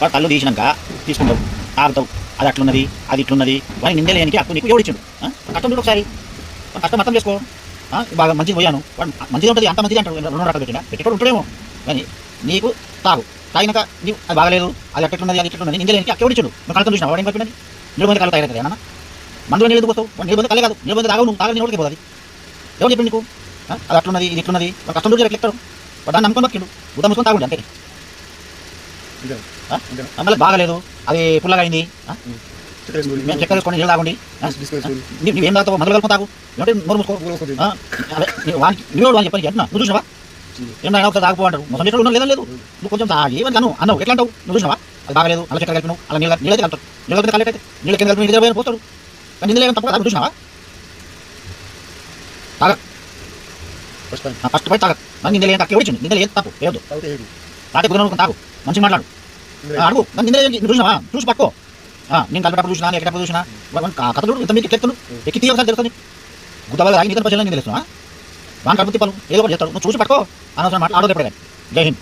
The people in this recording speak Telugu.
వాడు కళ్ళు తీసినాక తీసుకుంటావు, తాగుతావు, అది అట్లున్నది అది ఇట్లున్నది వాడిని నిందలేనికి హక్కు నీకు ఎవడిచ్చాడు? కష్టం చూడు ఒకసారి, కష్టం అర్థం చేసుకో. బాగా మంచిది పోయాను, వాడు మంచిగా ఉంటుంది, అంత మంచిది అంటాడు, 2 రకాలు పెట్టినా పెట్టేటోడు ఉంటాడేమో. కానీ నీకు తాగినాక నీవు అది బాగలేదు, అది ఎట్లున్నది అది ఎట్లున్నది నిందలేనికి హక్కు ఎవడిచ్చాడు? నువ్వు కళ్ళతో చూసినా వాడు ఏం పట్టినది? నీళ్ళు మంది కళ్ళు తాగలేదు అన్న, మందులో నీళ్ళు పోతావు, నీళ్ళు మంది కలే కాదు, నీళ్ళు మంది తాగవు, నువ్వు తాగని ఎవరికి పోతుంది? ఎవరు చెప్పండి నీకు? అది అట్లున్నది ఇది ఇట్లున్నది వాడు కష్టం చూసి ఎట్లెక్తాడు? వాడు దాన్ని నమ్ముకొని బతికిండు, ఉద్దా ముసుకొని తాగుండి అంతే. మళ్ళీ బాగలేదు, అది పుల్లగా అయింది, మేము చక్కెర వేసుకొని నీళ్ళు తాగండి, నువ్వేం తాగుతావు? మందులు కలుపుకొని తాగు, ఏమంటే నోరు మూసుకో. వానికి నీళ్ళు అని చెప్పని అంటున్నా, నువ్వు చూసినావా? ఏమైనా ఒకసారి తాగిపో అంటారు, మొత్తం చెట్లు ఉన్నా లేదా లేదు, నువ్వు కొంచెం తాగి ఏమని అను అన్నావు, ఎట్లా అంటావు? నువ్వు చూసినావా? అది బాగలేదు, అలా చక్కెర కలిపినావు, అలా నీళ్ళైతే కలుపుతాడు, నీళ్ళు కలిపి కలిపి నీళ్ళు కింద కలిపి నీళ్ళు పోతాడు, కానీ నీళ్ళు ఏమైనా తప్ప తాగు, చూసినావా? తాగ ఫస్ట్ పై తాగదు, నిందలు ఏం తక్కువ వచ్చింది, నిందలు ఏం తప్పు లేదు, తాగే కుదరను తాగు, మంచి మాట్లాడు, అడుగు నిందలు చూసినావా? చూసి పట్టుకో, నేను కలిపేటప్పుడు చూసినా ఎక్కడప్పుడు చూసినా కథలు ఇంత మీకు ఎక్కెత్తులు ఎక్కి తీయసారి తెలుస్తుంది, గుద్దవాళ్ళు తాగి నిద్ర ప్రజలను నేను తెలుస్తున్నా, వాని కడుపు తిప్పలు ఏదో ఒకటి చేస్తాడు, నువ్వు చూసి పట్టుకో, అనవసరం మాట ఆడోదు ఎప్పుడే. జై హింద్.